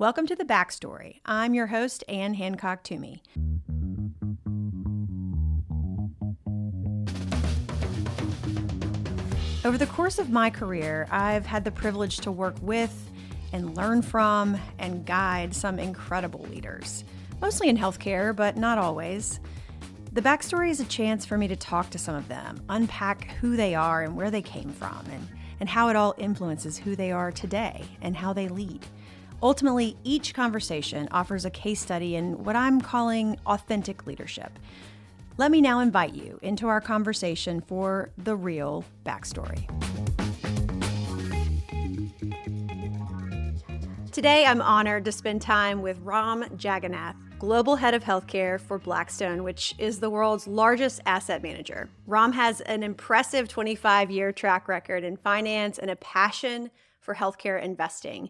Welcome to The Backstory. I'm your host, Anne Hancock Toomey. Over the course of my career, I've had the privilege to work with and learn from and guide some incredible leaders, mostly in healthcare, but not always. The Backstory is a chance for me to talk to some of them, unpack who they are and where they came from, and how it all influences who they are today and how they lead. Ultimately, each conversation offers a case study in what I'm calling authentic leadership. Let me now invite you into our conversation for the real backstory. Today, I'm honored to spend time with Ram Jagannath, Global Head of Healthcare for Blackstone, which is the world's largest asset manager. Ram has an impressive 25-year track record in finance and a passion for healthcare investing.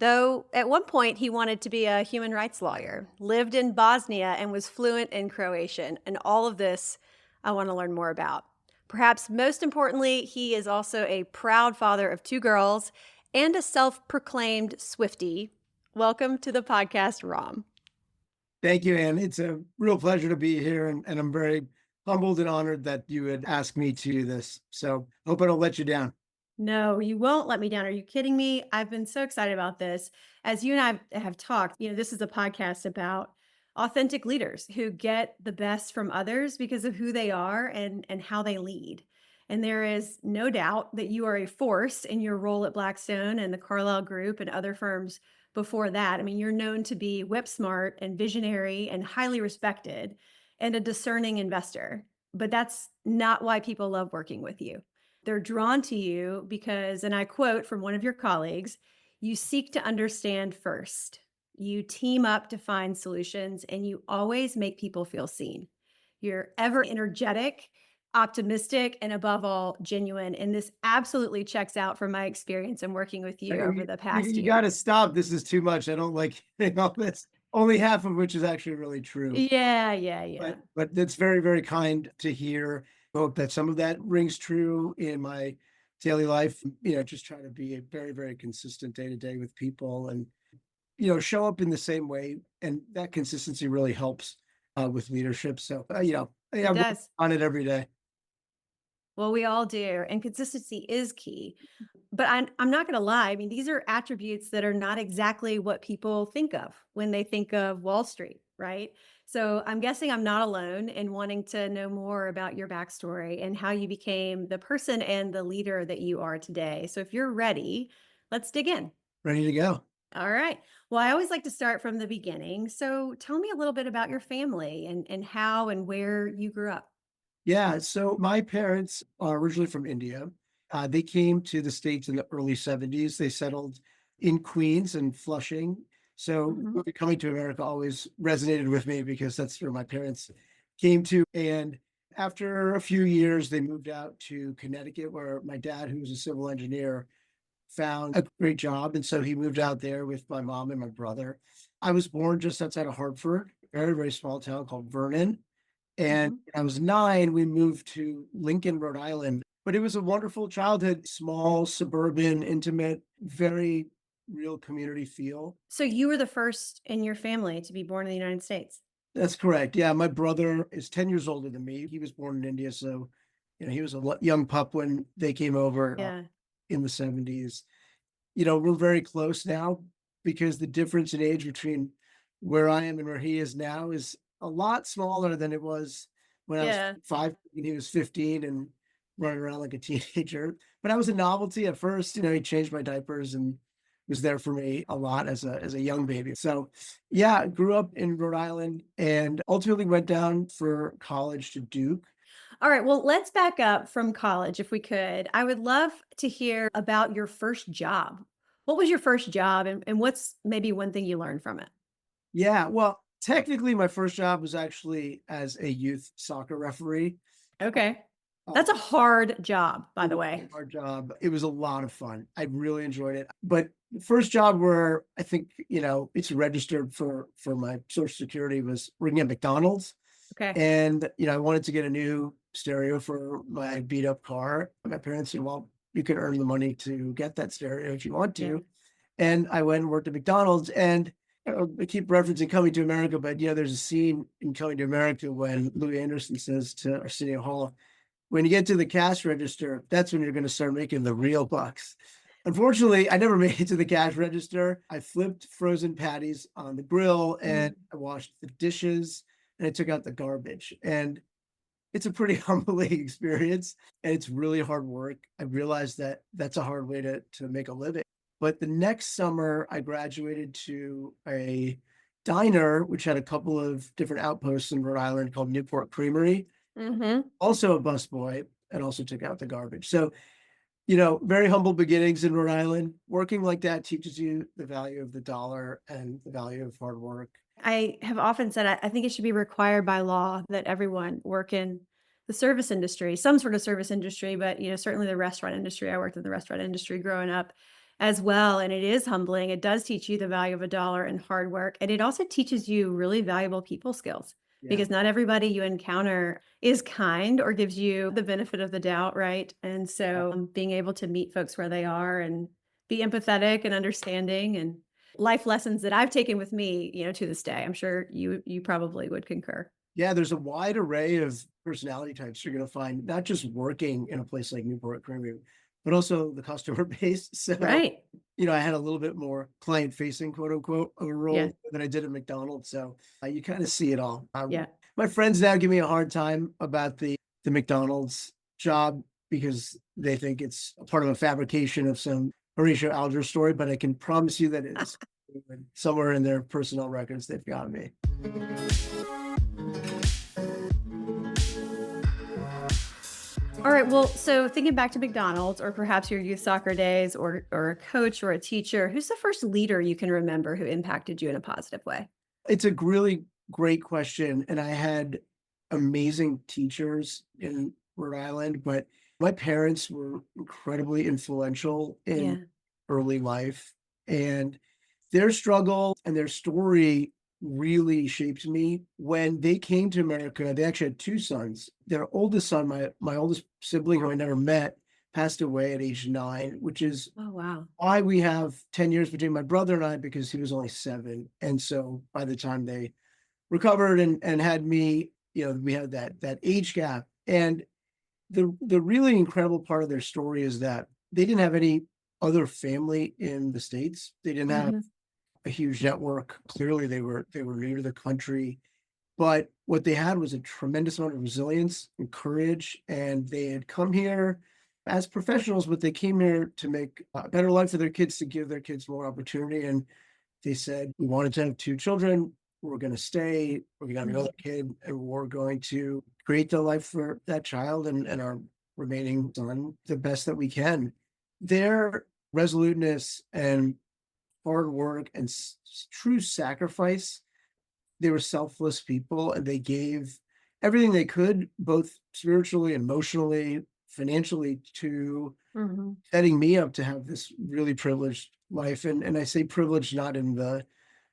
Though at one point he wanted to be a human rights lawyer, lived in Bosnia, and was fluent in Croatian. And all of this I want to learn more about. Perhaps most importantly, he is also a proud father of 2 girls and a self-proclaimed Swiftie. Welcome to the podcast, Ram. Thank you, Anne. It's a real pleasure to be here, and I'm very humbled and honored that you would ask me to do this. So hope I don't let you down. No, you won't let me down. Are you kidding me? I've been so excited about this. As you and I have talked, this is a podcast about authentic leaders who get the best from others because of who they are and how they lead. And there is no doubt that you are a force in your role at Blackstone and the Carlyle Group and other firms before that. I mean, you're known to be whip smart and visionary and highly respected and a discerning investor. But that's not why people love working with you. They're drawn to you because, and I quote from one of your colleagues, you seek to understand first. You team up to find solutions, and you always make people feel seen. You're ever energetic, optimistic, and above all, genuine. And this absolutely checks out from my experience in working with you over the past You year. got to stop. This is too much. I don't like hearing all this. Only half of which is actually really true. Yeah. But it's very, very kind to hear. Hope that some of that rings true in my daily life. Just try to be a very, very consistent day to day with people, and show up in the same way. And that consistency really helps with leadership. So I It work does. on it every day. Well, we all do. And consistency is key. But I'm not going to lie. I mean, these are attributes that are not exactly what people think of when they think of Wall Street, right? So I'm guessing I'm not alone in wanting to know more about your backstory and how you became the person and the leader that you are today. So if you're ready, let's dig in. Ready to go. All right. Well, I always like to start from the beginning. So tell me a little bit about your family and how and where you grew up. Yeah, so my parents are originally from India. They came to the States in the early 70s. They settled in Queens and Flushing. So Mhm. coming to America always resonated with me because that's where my parents came to. And after a few years, they moved out to Connecticut, where my dad, who was a civil engineer, found a great job. And so he moved out there with my mom and my brother. I was born just outside of Hartford, a very, very small town called Vernon. And Mhm. when I was 9, we moved to Lincoln, Rhode Island. But it was a wonderful childhood, small, suburban, intimate, very real community feel. So you were the first in your family to be born in the United States. That's correct. Yeah, my brother is 10 years older than me. He was born in India, so he was a young pup when they came over Yeah. in the 70s. We're very close now because the difference in age between where I am and where he is now is a lot smaller than it was when I was Yeah. 5 and he was 15 and running around like a teenager. But I was a novelty at first. He changed my diapers and was there for me a lot as a young baby. So yeah, grew up in Rhode Island and ultimately went down for college to Duke. All right. Well, let's back up from college if we could. I would love to hear about your first job. What was your first job and what's maybe one thing you learned from it? Yeah, well, technically my first job was actually as a youth soccer referee. Okay. Uh, That's a hard job, by It the was way. a hard job. It was a lot of fun. I really enjoyed it. But the first job where I think, it's registered for my Social Security was working at McDonald's. Okay. And, I wanted to get a new stereo for my beat up car. My parents said, well, you can earn the money to get that stereo if you want Yeah. to. And I went and worked at McDonald's. And I keep referencing Coming to America, but there's a scene in Coming to America when Louis Anderson says to Arsenio Hall, when you get to the cash register, that's when you're going to start making the real bucks. Unfortunately, I never made it to the cash register. I flipped frozen patties on the grill and I washed the dishes and I took out the garbage. And it's a pretty humbling experience and it's really hard work. I realized that that's a hard way to make a living. But the next summer, I graduated to a diner, which had a couple of different outposts in Rhode Island called Newport Creamery, Hmm. also a busboy, and also took out the garbage. So, very humble beginnings in Rhode Island. Working like that teaches you the value of the dollar and the value of hard work. I have often said I think it should be required by law that everyone work in the service industry, some sort of service industry, but certainly the restaurant industry. I worked in the restaurant industry growing up as well, and it is humbling. It does teach you the value of a dollar and hard work, and it also teaches you really valuable people skills Yeah. because not everybody you encounter is kind or gives you the benefit of the doubt, right? And so being able to meet folks where they are and be empathetic and understanding and life lessons that I've taken with me, to this day. I'm sure you probably would concur. Yeah, there's a wide array of personality types you're going to find, not just working in a place like Newport Creamery, but also the customer base. So, Right. I had a little bit more client facing, quote unquote, of a Yeah. role than I did at McDonald's. So you kind of see it all. Yeah. My friends now give me a hard time about the McDonald's job because they think it's a part of a fabrication of some Horatio Alger story, but I can promise you that it's somewhere in their personnel records, they've got me. All right. Well, so thinking back to McDonald's or perhaps your youth soccer days or a coach or a teacher, who's the first leader you can remember who impacted you in a positive way? It's a really great question, and I had amazing teachers in Rhode Island, but my parents were incredibly influential in Yeah. early life, and their struggle and their story really shaped me. When they came to America, they actually had 2 sons. Their oldest son, my oldest sibling who I never met, passed away at age 9, which is Oh, wow. why we have 10 years between my brother and I because he was only 7, and so by the time they recovered and had me, we had that age gap, and the really incredible part of their story is that they didn't have any other family in the States. They didn't have Hmm. a huge network. Clearly, they were new to the country, but what they had was a tremendous amount of resilience and courage, and they had come here as professionals, but they came here to make a better life for their kids, to give their kids more opportunity, and they said, "We wanted to have 2 children. We're gonna stay. We're gonna have another kid, and we're going to create the life for that child and our remaining son the best that we can." Their resoluteness and hard work and true sacrifice, they were selfless people and they gave everything they could, both spiritually, emotionally, financially, to Hmm. setting me up to have this really privileged life. And I say privileged not in the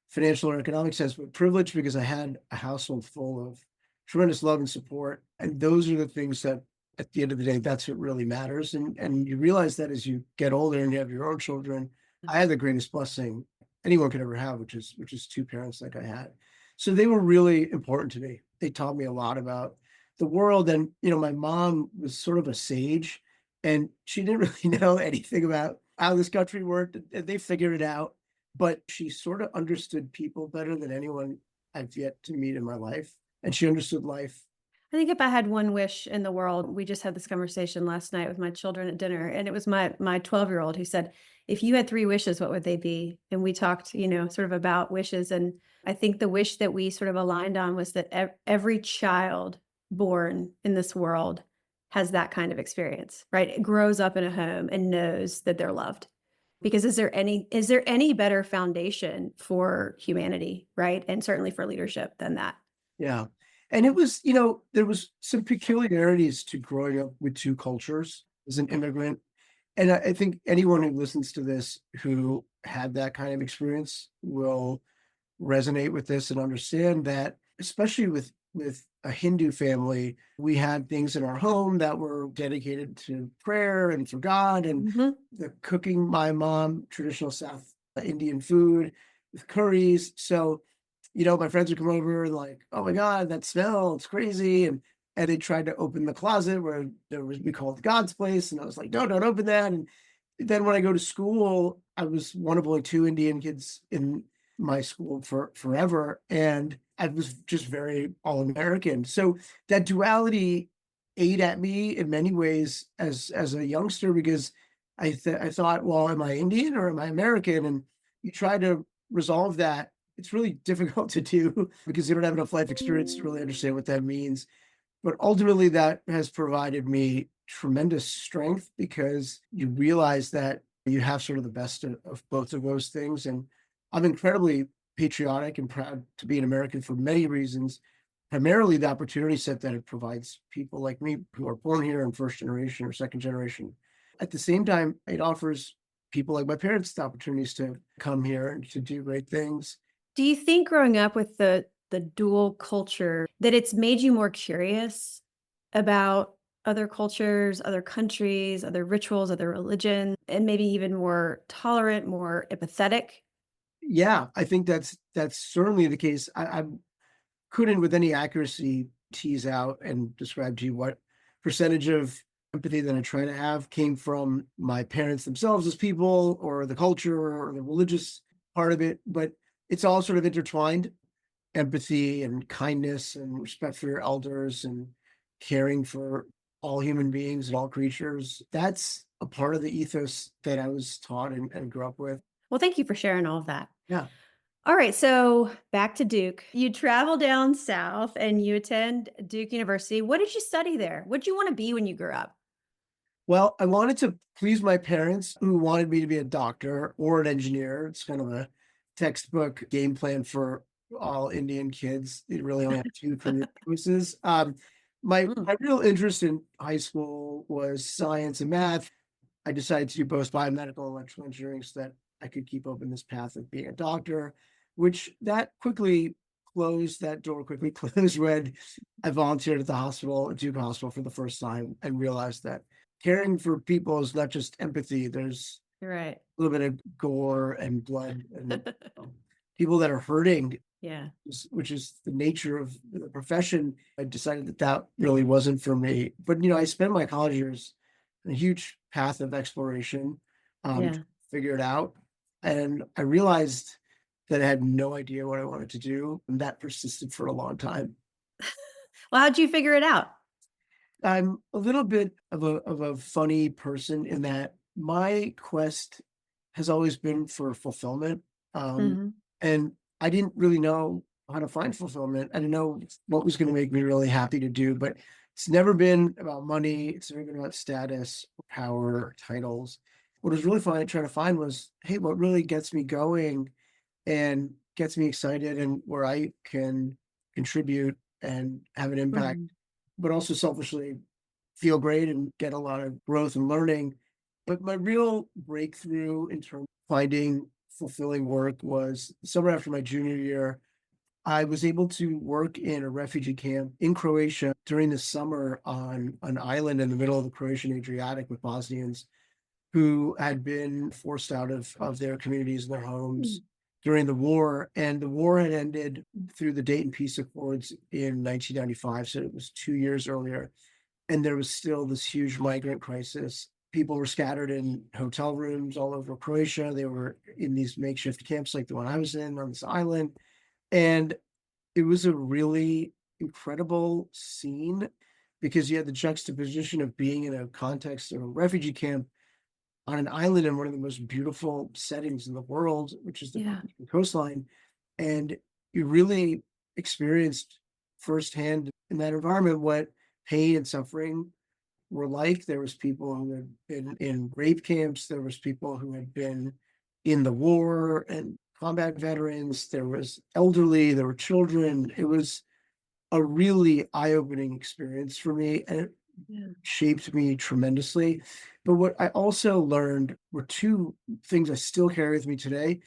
financial or economic sense, but privileged because I had a household full of tremendous love and support. And those are the things that at the end of the day, that's what really matters. And you realize that as you get older and you have your own children. I had the greatest blessing anyone could ever have, which is 2 parents like I had. So they were really important to me. They taught me a lot about the world. And my mom was sort of a sage, and she didn't really know anything about how this country worked. And they figured it out, but she sort of understood people better than anyone I've yet to meet in my life, and she understood life. I think if I had one wish in the world, we just had this conversation last night with my children at dinner, and it was my 12-year-old who said, "If you had 3 wishes, what would they be?" And we talked, sort of about wishes, and I think the wish that we sort of aligned on was that every child born in this world has that kind of experience, right? It grows up in a home and knows that they're loved. Because is there any better foundation for humanity, right? And certainly for leadership than that. Yeah. And it was, there was some peculiarities to growing up with 2 cultures as an immigrant. And I think anyone who listens to this who had that kind of experience will resonate with this and understand that, especially with a Hindu family, we had things in our home that were dedicated to prayer and for God, and Mhm. the cooking. My mom, traditional South Indian food with curries. So, my friends would come over and like, oh my God, that smell, it's crazy. And they tried to open the closet where we called God's place. And I was like, no, don't open that. And then when I go to school, I was one of only two Indian kids in my school for forever. And I was just very all-American. So that duality ate at me in many ways as a youngster because I thought, well, am I Indian or am I American? And you try to resolve that. It's really difficult to do because you don't have enough life experience to really understand what that means. But ultimately, that has provided me tremendous strength because you realize that you have sort of the best of both of those things. And I'm incredibly patriotic and proud to be an American for many reasons, primarily the opportunity set that it provides people like me who are born here in first generation or second generation. At the same time, it offers people like my parents the opportunities to come here and to do great things. Do you think growing up with the dual culture that it's made you more curious about other cultures, other countries, other rituals, other religion, and maybe even more tolerant, more empathetic? Yeah, I think that's certainly the case. I couldn't with any accuracy tease out and describe to you what percentage of empathy that I try to have came from my parents themselves as people or the culture or the religious part of it, but it's all sort of intertwined. Empathy and kindness and respect for your elders and caring for all human beings and all creatures. That's a part of the ethos that I was taught and grew up with. Well, thank you for sharing all of that. Yeah. All right, so back to Duke. You travel down south and you attend Duke University. What did you study there? What did you want to be when you grew up? Well, I wanted to please my parents who wanted me to be a doctor or an engineer. It's kind of a textbook game plan for all Indian kids. They really only have two career choices. My Mm, my real interest in high school was science and math. I decided to do both biomedical and electrical engineering so that I could keep open this path of being a doctor, which that door quickly closed when I volunteered at the hospital, at Duke Hospital for the first time and realized that caring for people is not just empathy. There's you're right. a little bit of gore and blood and people that are hurting, Yeah. which is the nature of the profession. I decided that that really wasn't for me. But I spent my college years in a huge path of exploration, to Yeah. figure it out, and I realized that I had no idea what I wanted to do, and that persisted for a long time. Well, how'd you figure it out? I'm a little bit of a funny person in that my quest has always been for fulfillment, um, Mhm. and I didn't really know how to find fulfillment. I didn't know what was gonna make me really happy to do, but it's never been about money, it's never been about status, or power, or titles. What was really fun trying to find was, hey, what really gets me going and gets me excited and where I can contribute and have an impact, Mhm. but also selfishly feel great and get a lot of growth and learning. But my real breakthrough in terms of finding fulfilling work was the summer after my junior year. I was able to work in a refugee camp in Croatia during the summer on an island in the middle of the Croatian Adriatic with Bosnians who had been forced out of their communities and their homes Mm. during the war. And the war had ended through the Dayton Peace Accords in 1995. So it was 2 years earlier. And there was still this huge migrant crisis. People were scattered in hotel rooms all over Croatia. They were in these makeshift camps like the one I was in on this island. And it was a really incredible scene because you had the juxtaposition of being in a context of a refugee camp on an island in one of the most beautiful settings in the world, which is the Yeah. Croatian coastline. And you really experienced firsthand in that environment what pain and suffering were like. There was people who had been in rape camps. There was people who had been in the war and combat veterans. There was elderly. There were children. It was a really eye-opening experience for me, and it Yeah. shaped me tremendously. But what I also learned were two things I still carry with me today.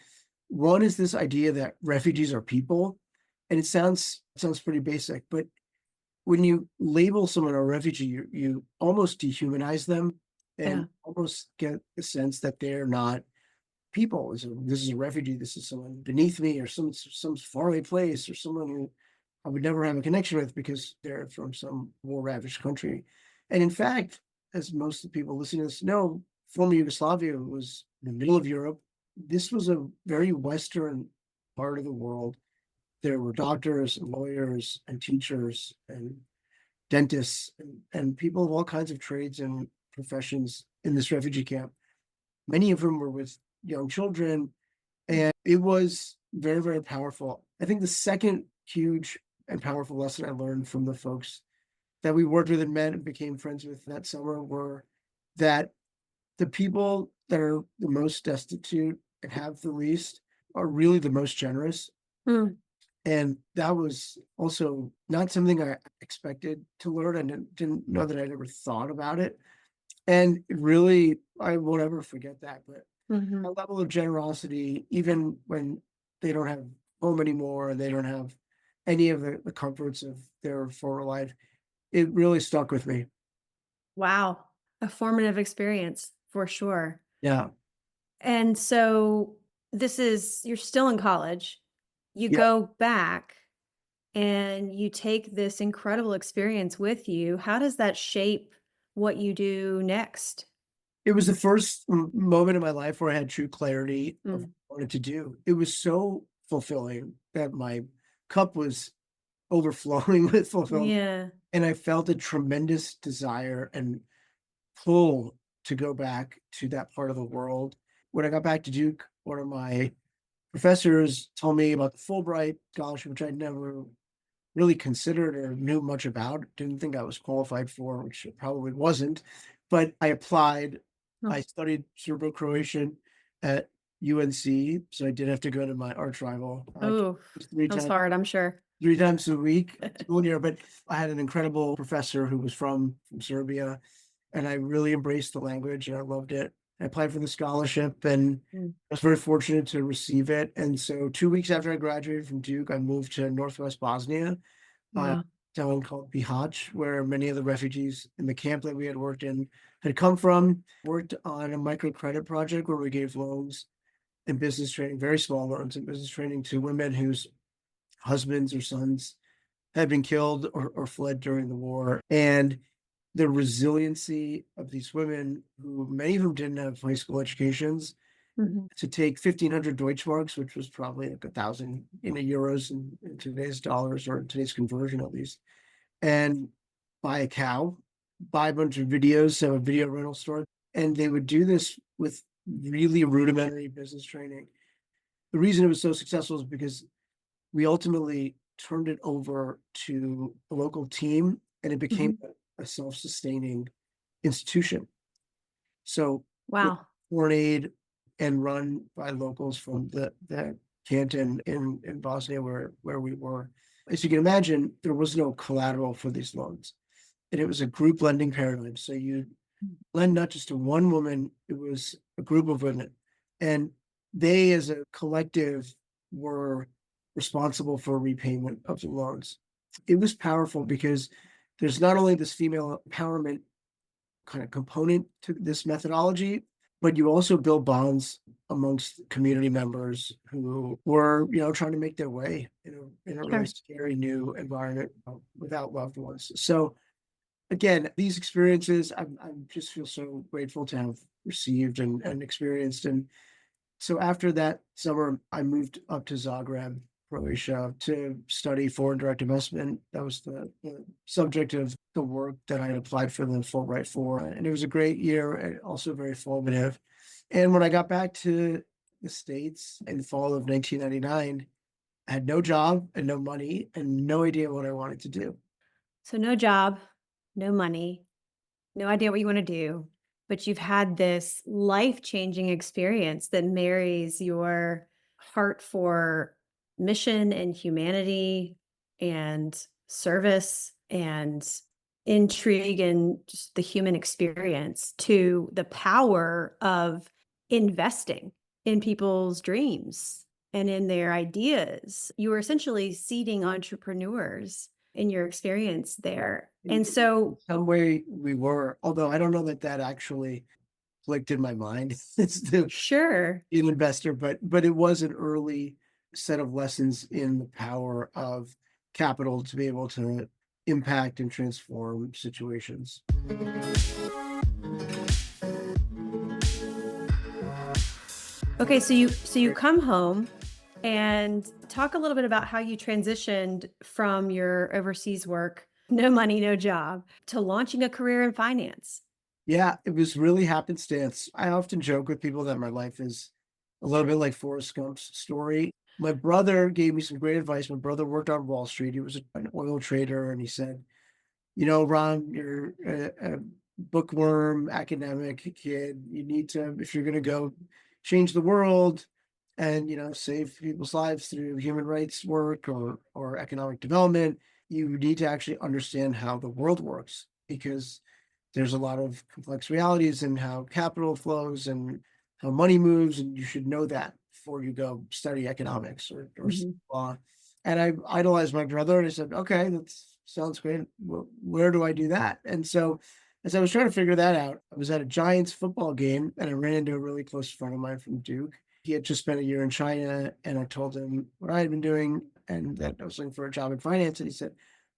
One is this idea that refugees are people, and it sounds pretty basic, but when you label someone a refugee, you almost dehumanize them Yeah. and almost get the sense that they're not people. This is a refugee. This is someone beneath me, or some faraway place, or someone who I would never have a connection with because they're from some war-ravaged country. And in fact, as most of the people listening to this know, former Yugoslavia was in the middle of Europe. This was a very Western part of the world. There were doctors and lawyers and teachers and dentists and people of all kinds of trades and professions in this refugee camp. Many of whom were with young children, and it was very, very powerful. I think the second huge and powerful lesson I learned from the folks that we worked with and met and became friends with that summer were that the people that are the most destitute and have the least are really the most generous. Mm. And that was also not something I expected to learn. I didn't know that I'd ever thought about it. And it really, I won't ever forget that. But Mhm. a level of generosity, even when they don't have home anymore and they don't have any of the comforts of their former life, it really stuck with me. Wow. A formative experience for sure. Yeah. And so you're still in college. You Yeah. go back and you take this incredible experience with you. How does that shape what you do next? It was the first moment in my life where I had true clarity of what Mm. I wanted to do. It was so fulfilling that my cup was overflowing with fulfillment. Yeah. And I felt a tremendous desire and pull to go back to that part of the world. When I got back to Duke, one of my professors told me about the Fulbright scholarship, which I'd never really considered or knew much about. Didn't think I was qualified for, which it probably wasn't. But I applied. Oh, I studied Serbo-Croatian at UNC, so I did have to go to my arch rival ooh, three that was times hard, I'm sure. 3 times a week school year. But I had an incredible professor who was from Serbia, and I really embraced the language and I loved it. I applied for the scholarship and Mm. I was very fortunate to receive it. And so 2 weeks after I graduated from Duke, I moved to Northwest Bosnia, a Wow. town called Bihać, where many of the refugees in the camp that we had worked in had come from. Worked on a microcredit project where we gave loans and business training, very small loans and business training to women whose husbands or sons had been killed or fled during the war. And the resiliency of these women, who many of whom didn't have high school educations, Mhm. to take 1,500 Deutschmarks, which was probably like 1,000 euros in today's dollars or in today's conversion at least, and buy a cow, buy a bunch of videos, have a video rental store, and they would do this with really rudimentary business training. The reason it was so successful is because we ultimately turned it over to a local team and it became Mhm. a self-sustaining institution. So it Wow. coordinated and run by locals from the canton in Bosnia where we were. As you can imagine, there was no collateral for these loans. And it was a group lending paradigm. So you lend not just to one woman, it was a group of women. And they as a collective were responsible for repayment of the loans. It was powerful because there's not only this female empowerment kind of component to this methodology, but you also build bonds amongst community members who were, trying to make their way in a really Sure. scary new environment without loved ones. So again, these experiences, I just feel so grateful to have received and experienced. And so after that summer, I moved up to Zagreb, Croatia, to study foreign direct investment. That was the subject of the work that I had applied for the Fulbright for. And it was a great year and also very formative. And when I got back to the States in the fall of 1999, I had no job and no money and no idea what I wanted to do. So no job, no money, no idea what you wanna do, but you've had this life-changing experience that marries your heart for mission and humanity and service and intrigue and just the human experience to the power of investing in people's dreams and in their ideas. You were essentially seeding entrepreneurs in your experience there. And In so some way we were, although I don't know that that actually clicked in my mind it's to Sure. be an investor, but it was an early set of lessons in the power of capital to be able to impact and transform situations. Okay, so you come home and talk a little bit about how you transitioned from your overseas work, no money, no job, to launching a career in finance. Yeah, it was really happenstance. I often joke with people that my life is a little bit like Forrest Gump's story. My brother gave me some great advice. My brother worked on Wall Street. He was an oil trader, and he said, "You know, Ron, you're a bookworm academic kid. You need to, if you're going to go change the world and save people's lives through human rights work or economic development, you need to actually understand how the world works because there's a lot of complex realities in how capital flows and how money moves, and you should know that before you go study economics or Mhm. law." And I idolized my brother, and I said, "Okay, that sounds great. Where do I do that?" And so, as I was trying to figure that out, I was at a Giants football game, and I ran into a really close friend of mine from Duke. He had just spent a year in China, and I told him what I had been doing and that I was looking for a job in finance. And he said,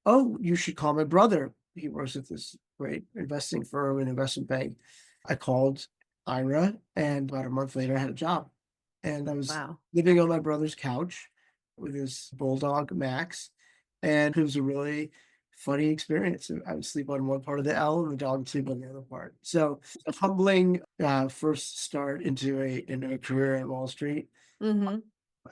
"Oh, you should call my brother. He works at this great investing firm and investment bank." I called Ira, and about a month later, I had a job. And I was Wow. living on my brother's couch with his bulldog, Max. And it was a really funny experience. I would sleep on one part of the L and the dog would sleep on the other part. So a humbling first start into a career at Wall Street. Mhm.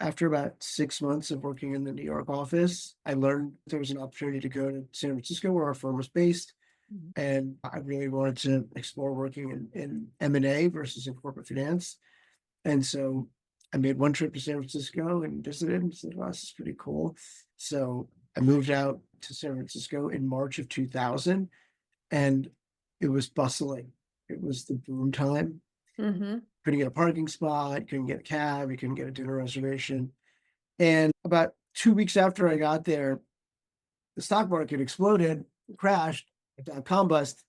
After about 6 months of working in the New York office, I learned there was an opportunity to go to San Francisco where our firm was based. Mhm. And I really wanted to explore working in M&A versus in corporate finance. And so I made one trip to San Francisco and visited and said, "Wow, this is pretty cool." So I moved out to San Francisco in March of 2000, and it was bustling. It was the boom time. Mhm. Couldn't get a parking spot, couldn't get a cab, you couldn't get a dinner reservation. And about 2 weeks after I got there, the stock market exploded, crashed, dot-com bust,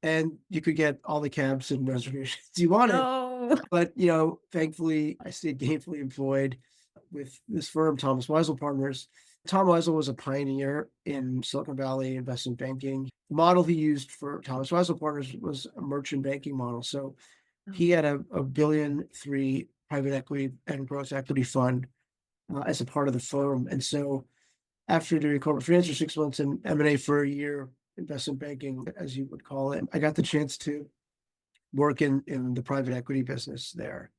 and you could get all the cabs and reservations you wanted. Oh. But, thankfully, I stayed gainfully employed with this firm, Thomas Weisel Partners. Tom Weisel was a pioneer in Silicon Valley investment banking. The model he used for Thomas Weisel Partners was a merchant banking model. So Oh. he had a billion three private equity and growth equity fund as a part of the firm. And so after doing corporate finance for 6 months and M&A for a year, investment banking, as you would call it, I got the chance to work in the private equity business there.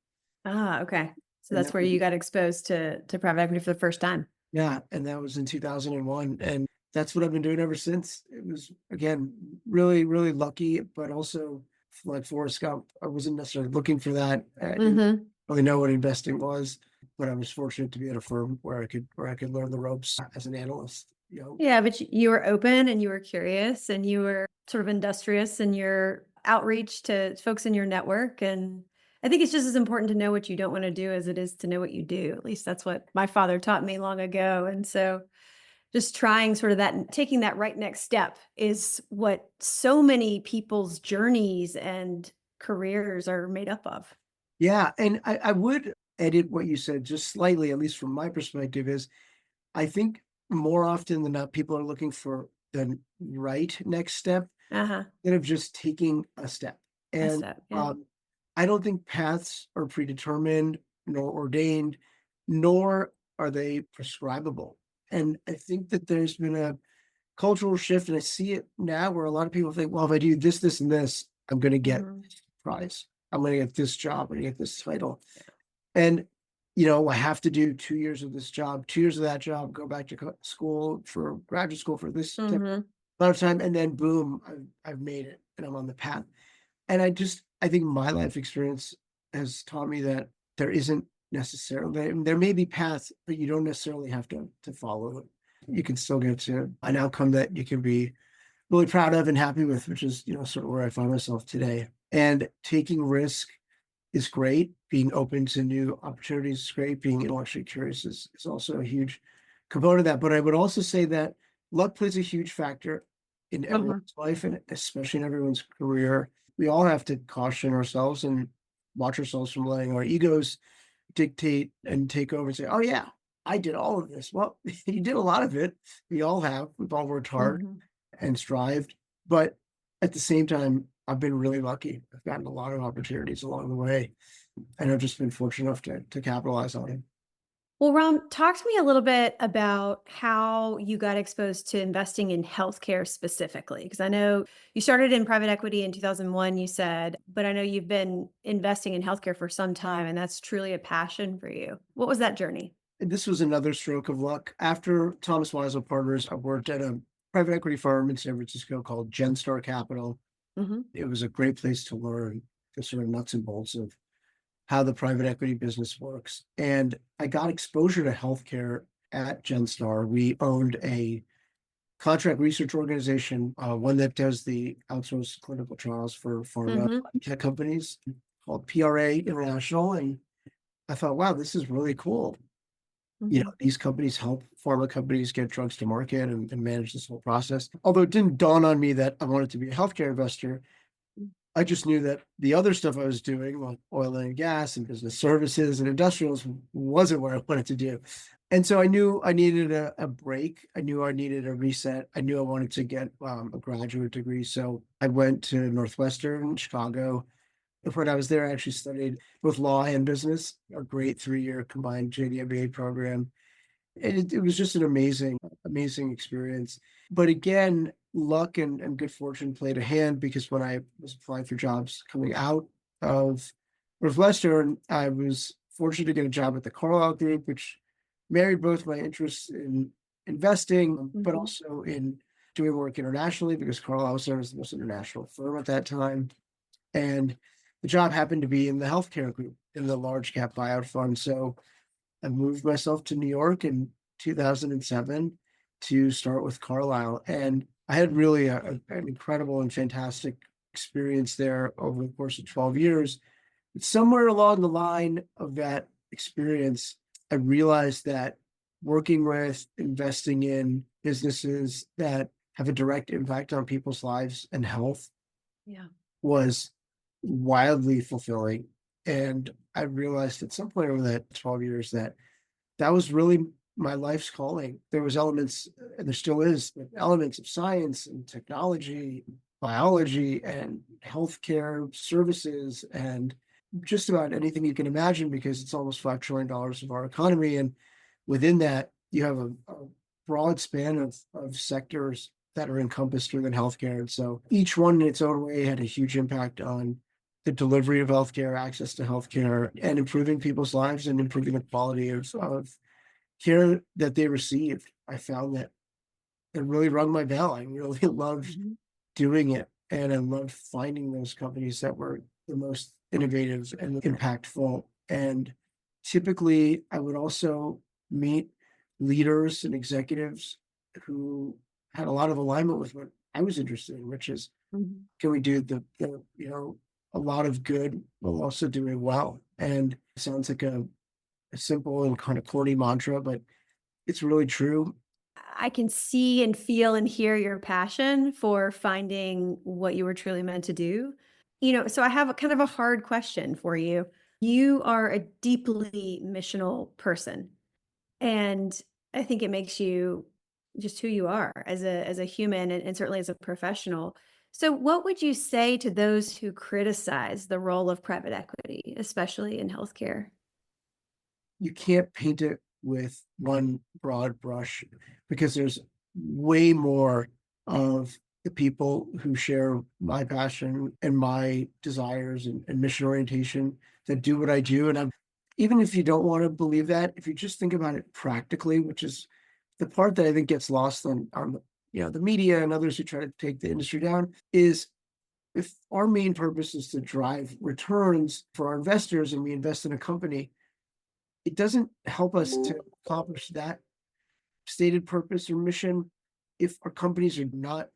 Ah, okay. So And that's that where was you got exposed to private equity for the first time. yeah, and that was in 2001, and that's what I've been doing ever since. It was, again, really, really lucky, but also like Forrest Gump. I wasn't necessarily looking for that. I didn't Mhm. really know what investing was, but I was fortunate to be at a firm where I could learn the ropes as an analyst. Yeah, but you were open and you were curious and you were sort of industrious in your outreach to folks in your network. And I think it's just as important to know what you don't want to do as it is to know what you do. At least that's what my father taught me long ago. And so just trying sort of that and taking that right next step is what so many people's journeys and careers are made up of. Yeah, and I would edit what you said just slightly, at least from my perspective, is I think more often than not, people are looking for the right next step Uh-huh. instead of just taking a step. A And step. Yeah. I don't think paths are predetermined nor ordained, nor are they prescribable. And I think that there's been a cultural shift, and I see it now where a lot of people think, well, if I do this, this, and this, I'm going to get Mhm. this prize. I'm going to get this job. I'm going to get this title. And I have to do 2 years of this job, 2 years of that job, go back to school for graduate school for this Mhm. amount of time, and then boom, I've made it, and I'm on the path. And I think my life experience has taught me that there isn't necessarily, I mean, there may be paths, but you don't necessarily have to follow it. You can still get to an outcome that you can be really proud of and happy with, which is, sort of where I find myself today. And taking risk is great. Being open to new opportunities is great. Being intellectually curious is also a huge component of that. But I would also say that luck plays a huge factor in Mhm. everyone's life and especially in everyone's career. we all have to caution ourselves and watch ourselves from letting our egos dictate and take over and say, "Oh yeah, I did all of this." Well, you did a lot of it. We all have. We've all worked hard Mhm. and strived. But at the same time, I've been really lucky. I've gotten a lot of opportunities along the way, and I've just been fortunate enough to capitalize on it. Well, Ron, talk to me a little bit about how you got exposed to investing in healthcare specifically. Because I know you started in private equity in 2001, you said, but I know you've been investing in healthcare for some time, and that's truly a passion for you. What was that journey? And this was another stroke of luck. After Thomas Weisel Partners, I worked at a private equity firm in San Francisco called Genstar Capital. Hmm. It was a great place to learn the sort of nuts and bolts of how the private equity business works. And I got exposure to healthcare at Genstar. We owned a contract research organization, one that does the outsourced clinical trials for pharma Hmm. tech companies called PRA International. And I thought, wow, this is really cool. Hmm. These companies help pharma companies get drugs to market and manage this whole process. Although it didn't dawn on me that I wanted to be a healthcare investor, I just knew that the other stuff I was doing, like oil and gas and business services and industrials, wasn't what I wanted to do. And so I knew I needed a break. I knew I needed a reset. I knew I wanted to get a graduate degree. So I went to Northwestern, Chicago. When I was there, I actually studied both law and business, a great 3-year combined JD MBA program. And it was just an amazing experience. But again, luck and good fortune played a hand because when I was applying for jobs coming out of Northwestern, I was fortunate to get a job at the Carlyle Group, which married both my interests in investing, but Hmm. also in doing work internationally because Carlyle was known as the most international firm at that time. And the job happened to be in the healthcare group in the large cap buyout fund. So I moved myself to New York in 2007 to start with Carlisle, and I had really an incredible and fantastic experience there over the course of 12 years. But somewhere along the line of that experience, I realized that working with, investing in businesses that have a direct impact on people's lives and health Yeah. was wildly fulfilling. And I realized at some point over that 12 years that that was really my life's calling. There was elements, and there still is, but elements of science and technology, biology and healthcare services, and just about anything you can imagine because it's almost $5 trillion of our economy. And within that, you have a broad span of sectors that are encompassed within healthcare. And so each one in its own way had a huge impact on the delivery of healthcare, access to healthcare, and improving people's lives and improving the quality of care that they received. I found that it really rung my bell. I really loved Hmm. doing it. And I loved finding those companies that were the most innovative and impactful. And typically, I would also meet leaders and executives who had a lot of alignment with what I was interested in, which is Hmm. can we do a lot of good while also doing well? And it sounds like a simple and kind of corny mantra, but it's really true. I can see and feel and hear your passion for finding what you were truly meant to do. So I have a kind of a hard question for you. You are a deeply missional person, and I think it makes you just who you are as a human and certainly as a professional. So what would you say to those who criticize the role of private equity, especially in healthcare? You can't paint it with one broad brush because there's way more of the people who share my passion and my desires and mission orientation that do what I do. And even if you don't want to believe that, if you just think about it practically, which is the part that I think gets lost on the media and others who try to take the industry down, is if our main purpose is to drive returns for our investors and we invest in a company, it doesn't help us to accomplish that stated purpose or mission if our companies are not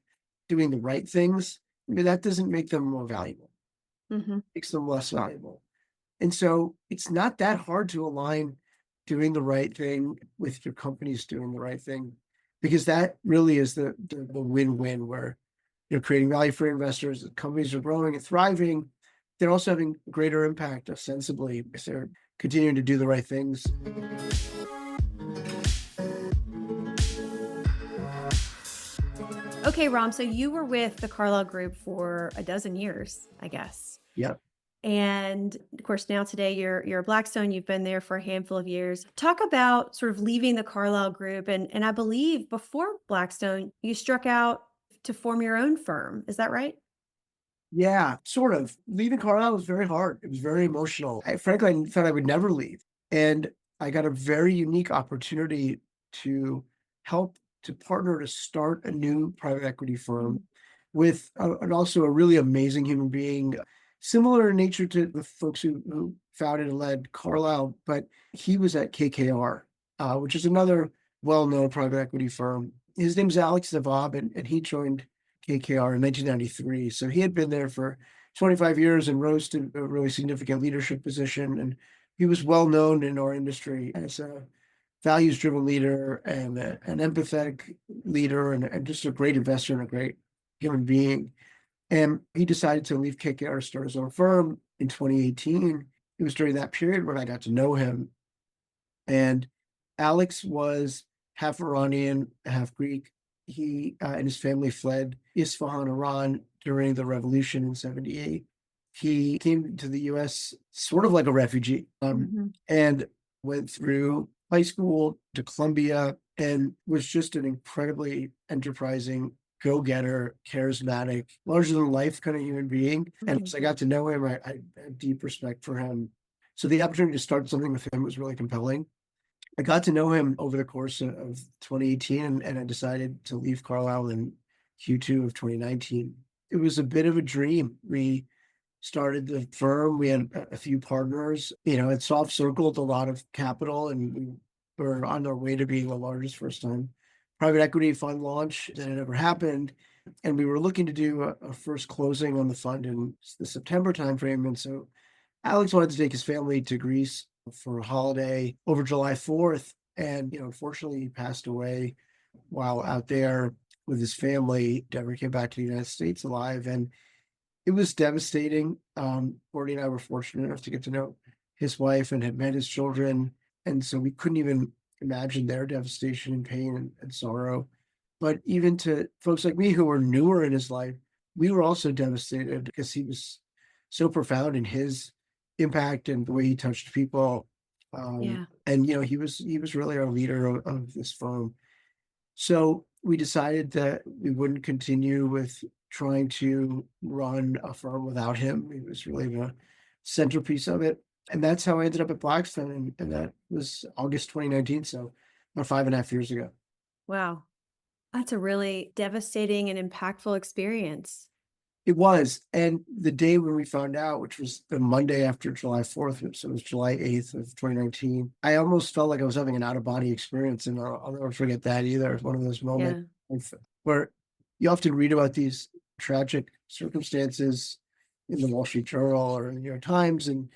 doing the right things. I mean, that doesn't make them more valuable, Mhm. makes them less valuable. And so it's not that hard to align doing the right thing with your companies doing the right thing because that really is the win-win where creating value for investors. The companies are growing and thriving. They're also having greater impact ostensibly if they're continuing to do the right things. Okay, Rom, so you were with the Carlyle Group for a dozen years, I guess. Yeah. And of course, now today you're a Blackstone. You've been there for a handful of years. Talk about sort of leaving the Carlyle Group, and I believe before Blackstone, you struck out to form your own firm. Is that right? Yeah, sort of. Leaving Carlisle was very hard. It was very emotional. Frankly, I thought I would never leave. And I got a very unique opportunity to help to partner to start a new private equity firm with and also a really amazing human being, similar in nature to the folks who founded and led Carlisle, but he was at KKR, which is another well-known private equity firm. His name's Alex Zavab, and he joined KKR in 1993. So he had been there for 25 years and rose to a really significant leadership position. And he was well known in our industry as a values driven leader and an empathetic leader and just a great investor and a great human being. And he decided to leave KKR to start his own firm in 2018. It was during that period when I got to know him. And Alex was half Iranian, half Greek. He and his family fled Isfahan, Iran during the revolution in 78. He came to the US sort of like a refugee, Mhm. and went through high school to Columbia and was just an incredibly enterprising, go-getter, charismatic, larger than life kind of human being. And Mhm. as I got to know him, I had deep respect for him. So the opportunity to start something with him was really compelling. I got to know him over the course of 2018, and I decided to leave Carlisle in Q2 of 2019. It was a bit of a dream. We started the firm. We had a few partners. It soft circled a lot of capital, and we were on our way to being the largest first time private equity fund launch that had ever happened. And we were looking to do a first closing on the fund in the September timeframe. And so Alex wanted to take his family to Greece for a holiday over July 4th. And, unfortunately, he passed away while out there with his family. Never came back to the United States alive. And it was devastating. Courtney and I were fortunate enough to get to know his wife and had met his children. And so we couldn't even imagine their devastation and pain and sorrow. But even to folks like me who were newer in his life, we were also devastated because he was so profound in his impact and the way he touched people. Yeah. And he was really our leader of this firm. So we decided that we wouldn't continue with trying to run a firm without him. He was really the centerpiece of it. And that's how I ended up at Blackstone. And that was August 2019. So about 5.5 years ago. Wow. That's a really devastating and impactful experience. It was. And the day when we found out, which was the Monday after July 4th, so it was July 8th of 2019, I almost felt like I was having an out of body experience. And I'll never forget that either. It's one of those moments Yeah. where you often read about these tragic circumstances in the Wall Street Journal or in the New York Times, and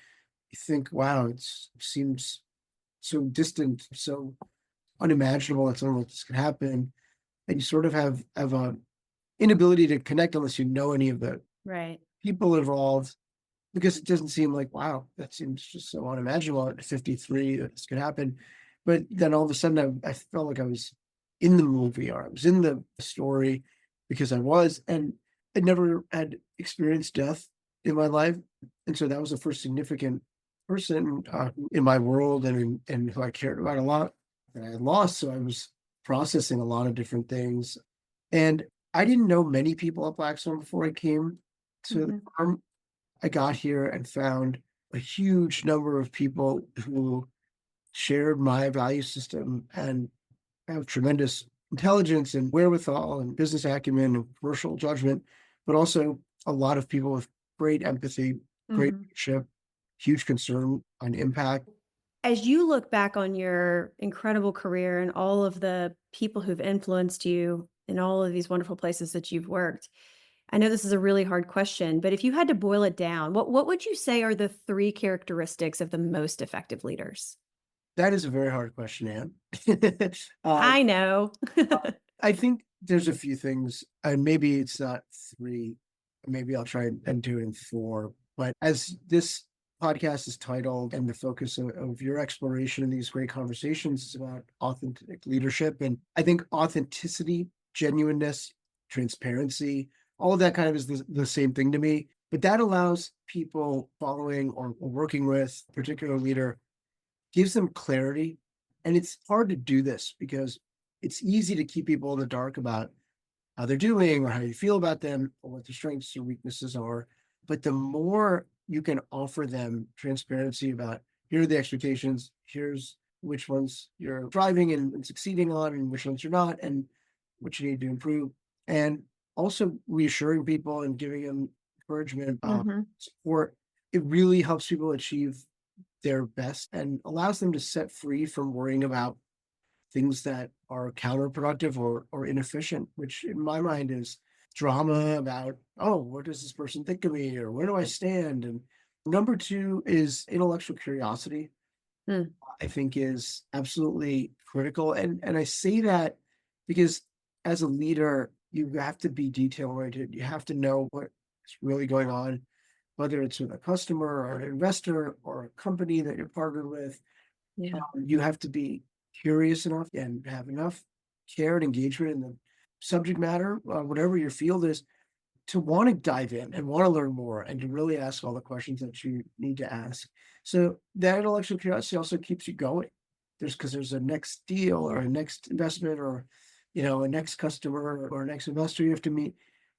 you think, wow, it seems so distant, so unimaginable that something like this could happen. And you sort of have a inability to connect unless you know any of the Right. people involved, because it doesn't seem like, wow, that seems just so unimaginable at 53 that this could happen. But then all of a sudden, I felt like I was in the movie or I was in the story because I was, and I never had experienced death in my life. And so that was the first significant person in my world and who I cared about a lot that I had lost. So I was processing a lot of different things. And I didn't know many people at Blackstone before I came to the Mhm. firm. I got here and found a huge number of people who shared my value system and have tremendous intelligence and wherewithal and business acumen and commercial judgment, but also a lot of people with great empathy, great Mhm. leadership, huge concern on impact. As you look back on your incredible career and all of the people who've influenced you in all of these wonderful places that you've worked, I know this is a really hard question, but if you had to boil it down, what would you say are the three characteristics of the most effective leaders? That is a very hard question, Anne. um, I know. I think There's a few things, and maybe it's not three. Maybe I'll try and do it in four. But as this podcast is titled, and the focus of your exploration in these great conversations is about authentic leadership. And I think authenticity, genuineness, transparency, all of that kind of is the same thing to me. But that allows people following or working with a particular leader, gives them clarity. And it's hard to do this because it's easy to keep people in the dark about how they're doing or how you feel about them or what their strengths or weaknesses are. But the more you can offer them transparency about here are the expectations, here's which ones you're thriving and succeeding on, and which ones you're not, and what you need to improve. And also reassuring people and giving them encouragement, Hmm. support, it really helps people achieve their best and allows them to set free from worrying about things that are counterproductive or inefficient, which in my mind is drama about, oh, what does this person think of me or where do I stand? And number two is intellectual curiosity, Mm. I think is absolutely critical. And I say that because as a leader, you have to be detail oriented. You have to know what's really going on, whether it's with a customer or an investor or a company that you're partnered with. Yeah. You have to be curious enough and have enough care and engagement in the subject matter, whatever your field is, to want to dive in and want to learn more and to really ask all the questions that you need to ask. So that intellectual curiosity also keeps you going. There's a next deal or a next investment or a next customer or a next investor you have to meet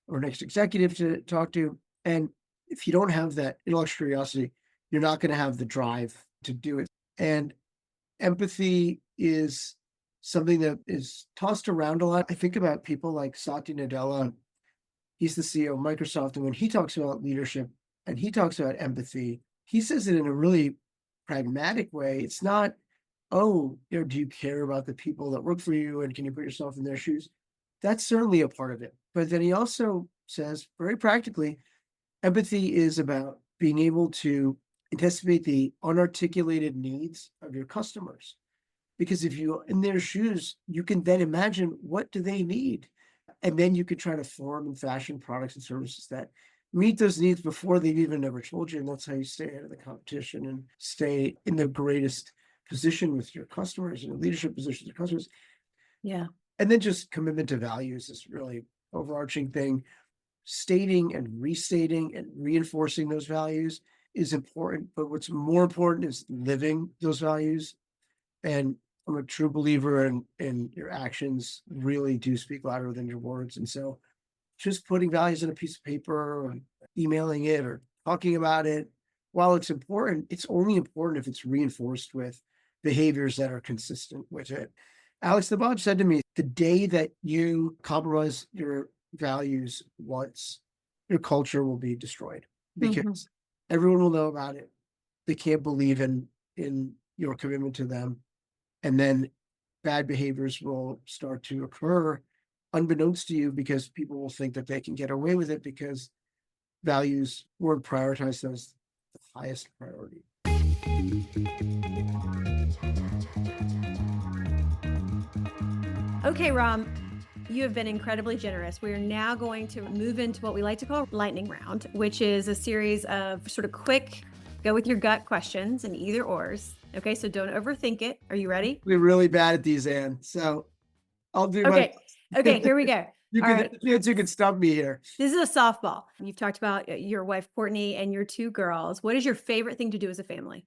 or next executive to talk to. And if you don't have that intellectual curiosity, you're not going to have the drive to do it. And empathy is something that is tossed around a lot. I think about people like Satya Nadella. He's the CEO of Microsoft, and when he talks about leadership and he talks about empathy, he says it in a really pragmatic way. It's not, oh, do you care about the people that work for you and can you put yourself in their shoes? That's certainly a part of it. But then he also says very practically, empathy is about being able to anticipate the unarticulated needs of your customers. Because if you're in their shoes, you can then imagine what do they need? And then you could try to form and fashion products and services that meet those needs before they've even ever told you. And that's how you stay ahead of the competition and stay in the greatest position with your customers and leadership position with your customers. Yeah. And then just commitment to values is really overarching thing. Stating and restating and reinforcing those values is important, but what's more important is living those values. And I'm a true believer in your actions really do speak louder than your words. And so just putting values on a piece of paper or emailing it or talking about it, while it's important, it's only important if it's reinforced with behaviors that are consistent with it. Alex the Bob said to me, the day that you compromise your values once, your culture will be destroyed Hmm. because everyone will know about it. They can't believe in your commitment to them. And then bad behaviors will start to occur unbeknownst to you because people will think that they can get away with it because values weren't prioritized as the highest priority. Okay, Ram, you have been incredibly generous. We are now going to move into what we like to call lightning round, which is a series of sort of quick, go with your gut questions and either ors. Okay, so don't overthink it. Are you ready? We're really bad at these, Anne. So I'll do my Okay. Okay, here we go. you All can right. you can stump me here. This is a softball. You've talked about your wife, Courtney, and your two girls. What is your favorite thing to do as a family?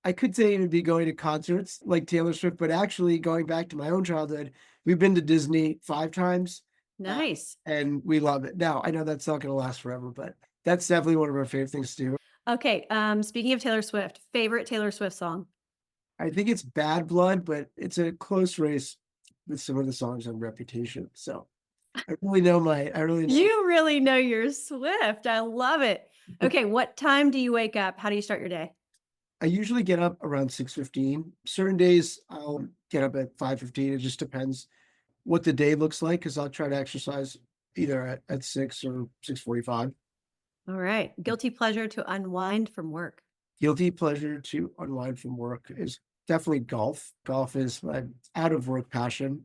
I could say it'd be going to concerts like Taylor Swift, but actually going back to my own childhood, we've been to Disney 5 times, uh, Nice. and we love it. Now, I know that's not gonna last forever, but that's definitely one of our favorite things to do. Okay. Speaking of Taylor Swift, favorite Taylor Swift song? I think it's Bad Blood, but it's a close race with some of the songs on Reputation. So I really know. You really know your Swift. I love it. Okay. What time do you wake up? How do you start your day? I usually get up around 6:15. Certain days I'll get up at 5:15. It just depends what the day looks like because I'll try to exercise either at 6 or 6:45. All right. Guilty pleasure to unwind from work. Guilty pleasure to unwind from work is definitely golf. Golf is my out of work passion.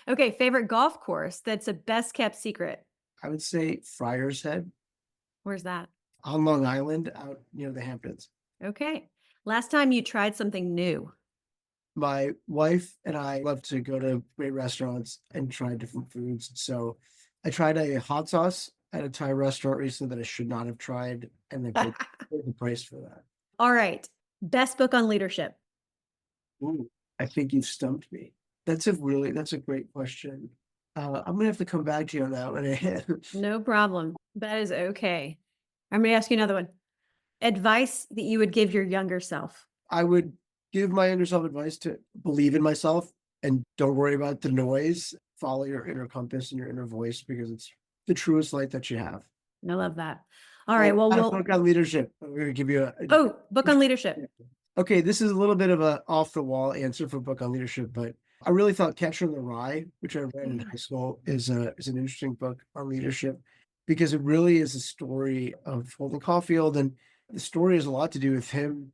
Okay, favorite golf course that's a best kept secret. I would say Friar's Head Where's that? on Long Island out near the Hamptons. Okay. Last time you tried something new. My wife and I love to go to great restaurants and try different foods. So I tried a hot sauce at a Thai restaurant recently that I should not have tried, and paid the price for that. All right. Best book on leadership. Ooh, I think you've stumped me. That's a great question. I'm gonna have to come back to you on that one. No problem. That is okay. I'm going to ask you another one. Advice that you would give your younger self. I would give my younger self advice to believe in myself and don't worry about the noise. Follow your inner compass and your inner voice because it's the truest light that you have. I love that. All right. Well, Well, I we'll, book on leadership. I'm gonna give you a oh, book on leadership. okay, this is a little bit of a off the wall answer for book on leadership, but I really thought Catcher in the Rye, which I read in high school, is an interesting book on leadership because it really is a story of Holden Caulfield, and the story has a lot to do with him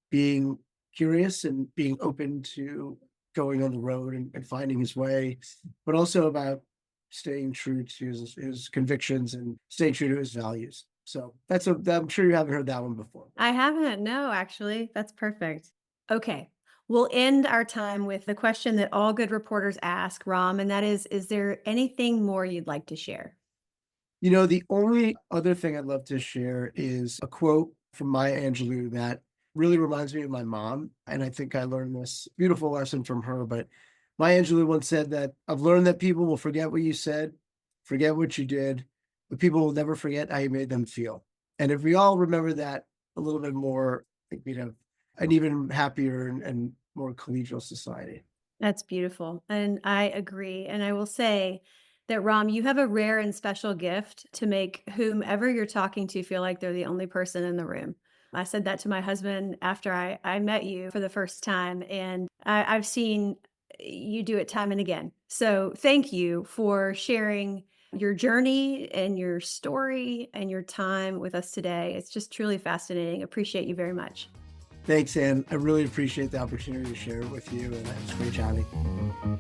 being curious and being open to going on the road and finding his way, but also about staying true to his convictions and staying true to his values. So I'm sure you haven't heard that one before. I haven't. No, actually. That's perfect. Okay. We'll end our time with the question that all good reporters ask, Ram, and that is there anything more you'd like to share? You know, the only other thing I'd love to share is a quote from Maya Angelou that really reminds me of my mom. And I think I learned this beautiful lesson from her. But Maya Angelou once said that I've learned that people will forget what you said, forget what you did, but people will never forget how you made them feel. And if we all remember that a little bit more, I think we'd have an even happier and more collegial society. That's beautiful. And I agree. And I will say that, Ram, you have a rare and special gift to make whomever you're talking to feel like they're the only person in the room. I said that to my husband after I met you for the first time, and I've seen you do it time and again. So thank you for sharing your journey and your story and your time with us today. It's just truly fascinating. Appreciate you very much. Thanks, Anne. I really appreciate the opportunity to share it with you, and it's great chatting.